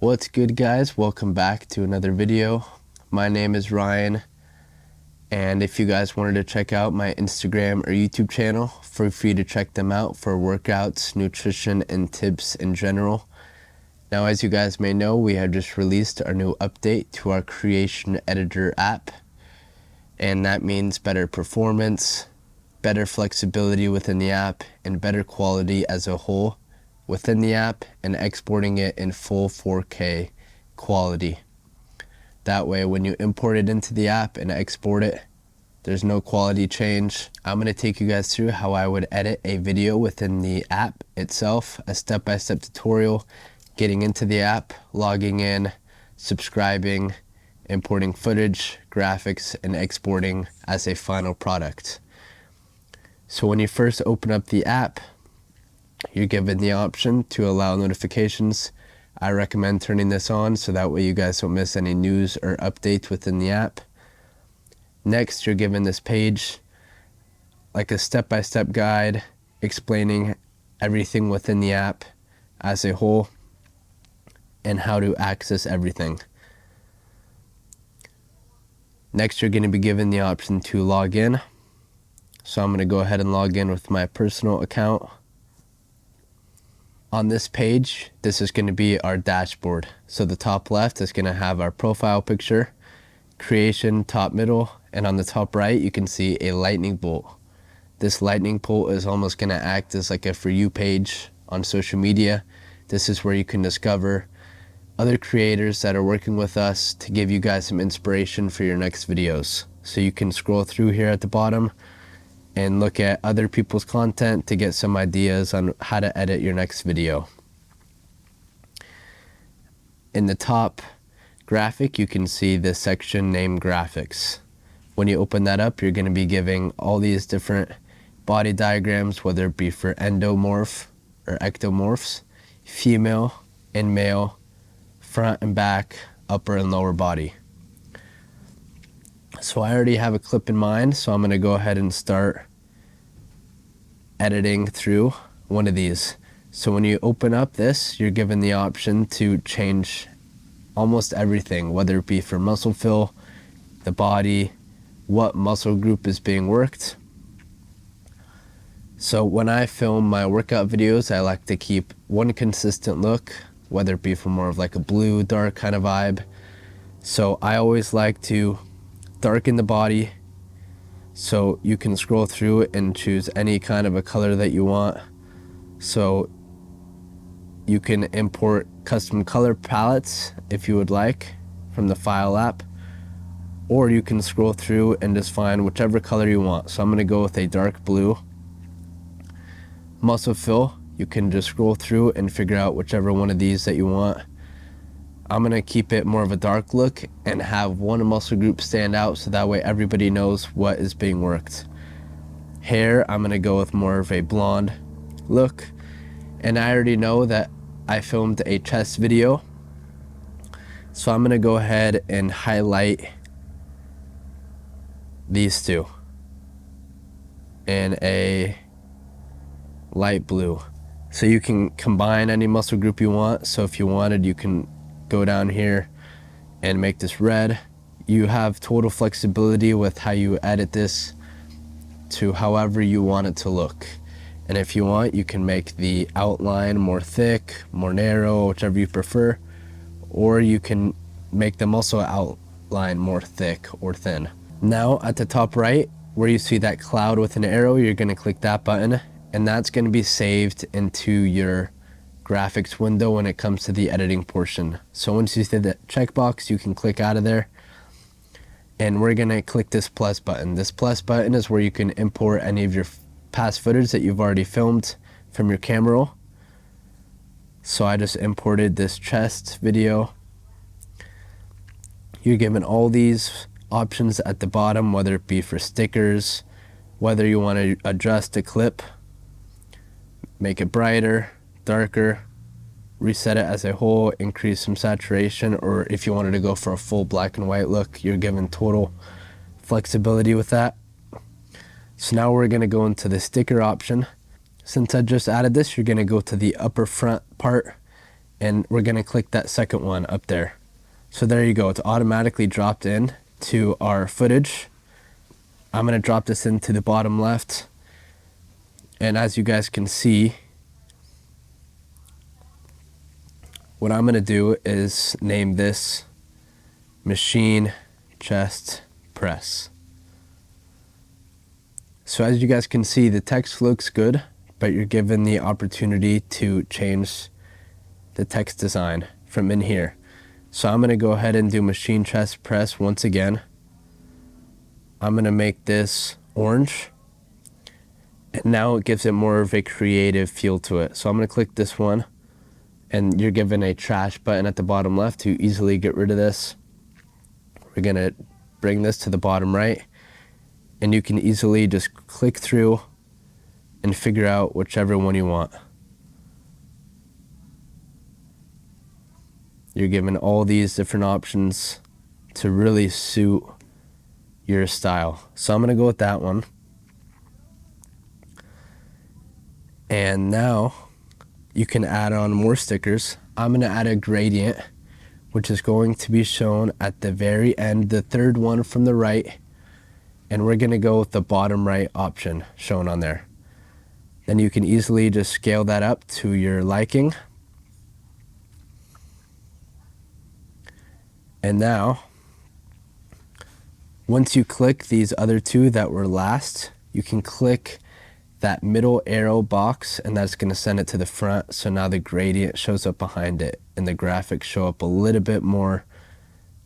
What's good, guys? Welcome back to another video. My name is Ryan, and if you guys wanted to check out my Instagram or YouTube channel, feel free to check them out for workouts, nutrition, and tips in general. Now, as you guys may know, we have just released our new update to our Creation Editor app, and that means better performance, better flexibility within the app, and better quality as a whole within the app, and exporting it in full 4K quality. That way, when you import it into the app and export it, there's no quality change. I'm going to take you guys through how I would edit a video within the app itself, a step-by-step tutorial, getting into the app, logging in, subscribing, importing footage, graphics, and exporting as a final product. So when you first open up the app, you're given the option to allow notifications. I recommend turning this on so that way you guys don't miss any news or updates within the app. Next, you're given this page, like a step-by-step guide explaining everything within the app as a whole and how to access everything. Next, you're going to be given the option to log in. So I'm going to go ahead and log in with my personal account. On this page, this is going to be our dashboard. So the top left is going to have our profile picture, creation, top middle, and on the top right, you can see a lightning bolt. This lightning bolt is almost going to act as like a For You page on social media. This is where you can discover other creators that are working with us to give you guys some inspiration for your next videos. So you can scroll through here at the bottom and look at other people's content to get some ideas on how to edit your next video. In the top graphic, you can see this section named Graphics. When you open that up, you're going to be giving all these different body diagrams, whether it be for endomorph or ectomorphs, female and male, front and back, upper and lower body. So I already have a clip in mind, so I'm going to go ahead and start editing through one of these. So when you open up this, you're given the option to change almost everything, whether it be for muscle fill, the body, what muscle group is being worked. So when I film my workout videos, I like to keep one consistent look, whether it be for more of like a blue, dark kind of vibe. So I always like to darken the body, so you can scroll through and choose any kind of a color that you want. So you can import custom color palettes if you would like from the file app, or you can scroll through and just find whichever color you want. So I'm going to go with a dark blue. Muscle fill, you can just scroll through and figure out whichever one of these that you want. I'm going to keep it more of a dark look and have one muscle group stand out so that way everybody knows what is being worked. Hair, I'm going to go with more of a blonde look. And I already know that I filmed a chest video, so I'm going to go ahead and highlight these two in a light blue. So you can combine any muscle group you want. So if you wanted, you can go down here and make this red. You have total flexibility with how you edit this to however you want it to look. And if you want, you can make the outline more thick, more narrow, whichever you prefer, or you can make them also outline more thick or thin. Now at the top right, where you see that cloud with an arrow, you're going to click that button, and that's going to be saved into your graphics window when it comes to the editing portion. So once you see that checkbox, you can click out of there, and we're going to click this plus button. This plus button is where you can import any of your past footage that you've already filmed from your camera roll. So I just imported this chest video. You're given all these options at the bottom, whether it be for stickers, whether you want to adjust a clip, make it brighter, darker, reset it as a whole, increase some saturation, or if you wanted to go for a full black and white look, you're given total flexibility with that. So now we're going to go into the sticker option. Since I just added this, you're going to go to the upper front part and we're gonna click that second one up there. So there you go, it's automatically dropped in to our footage. I'm gonna drop this into the bottom left, and as you guys can see, what I'm gonna do is name this machine chest press. So as you guys can see, the text looks good, but you're given the opportunity to change the text design from in here. So I'm gonna go ahead and do machine chest press once again. I'm gonna make this orange, and now it gives it more of a creative feel to it. So I'm gonna click this one, and you're given a trash button at the bottom left to easily get rid of this. We're gonna bring this to the bottom right, and you can easily just click through and figure out whichever one you want. You're given all these different options to really suit your style. So I'm gonna go with that one. And now you can add on more stickers. I'm gonna add a gradient, which is going to be shown at the very end, the third one from the right. And we're gonna go with the bottom right option shown on there. Then you can easily just scale that up to your liking. And now, once you click these other two that were last, you can click that middle arrow box, and that's gonna send it to the front. So now the gradient shows up behind it, and the graphics show up a little bit more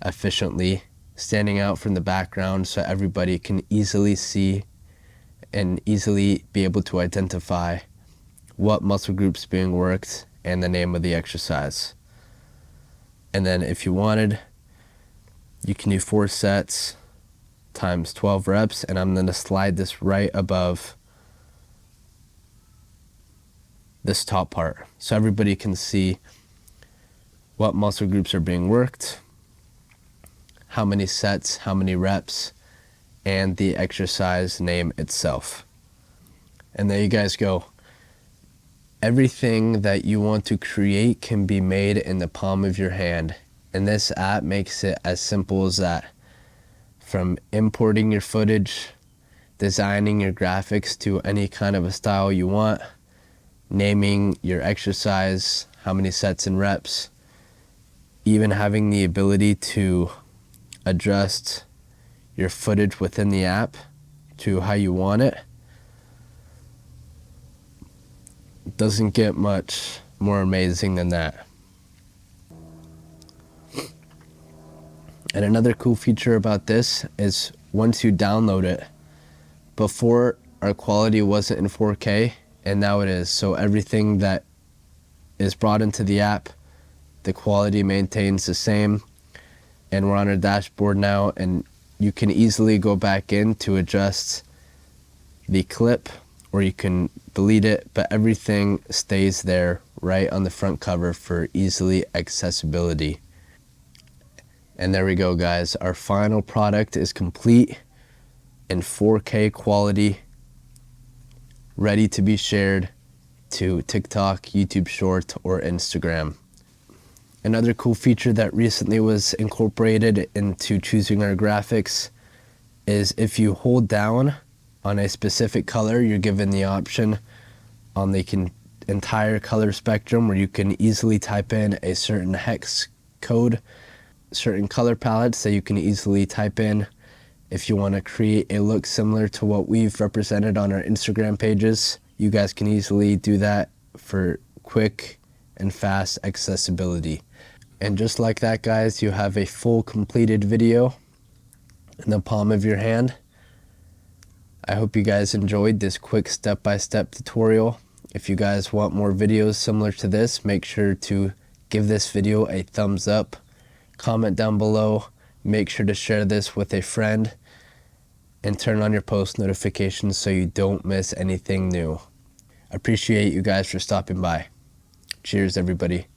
efficiently, standing out from the background so everybody can easily see and easily be able to identify what muscle groups being worked and the name of the exercise. And then if you wanted, you can do 4 sets times 12 reps, and I'm going to slide this right above this top part so everybody can see what muscle groups are being worked, how many sets, how many reps, and the exercise name itself. And there you guys go. Everything that you want to create can be made in the palm of your hand. And this app makes it as simple as that. From importing your footage, designing your graphics to any kind of a style you want, naming your exercise, how many sets and reps, even having the ability to adjust your footage within the app to how you want it. Doesn't get much more amazing than that. And another cool feature about this is once you download it, before our quality wasn't in 4K, and now it is. So everything that is brought into the app, the quality maintains the same. And we're on our dashboard now, and you can easily go back in to adjust the clip, or you can delete it, but everything stays there right on the front cover for easily accessibility. And there we go, guys. Our final product is complete in 4K quality, ready to be shared to TikTok, YouTube Short, or Instagram. Another cool feature that recently was incorporated into choosing our graphics is if you hold down on a specific color, you're given the option on the entire color spectrum where you can easily type in a certain hex code, certain color palettes that you can easily type in if you want to create a look similar to what we've represented on our Instagram pages. You guys can easily do that for quick and fast accessibility. And just like that, guys, you have a full completed video in the palm of your hand. I hope you guys enjoyed this quick step-by-step tutorial. If you guys want more videos similar to this, make sure to give this video a thumbs up, comment down below, make sure to share this with a friend, and turn on your post notifications so you don't miss anything new. I appreciate you guys for stopping by. Cheers, everybody.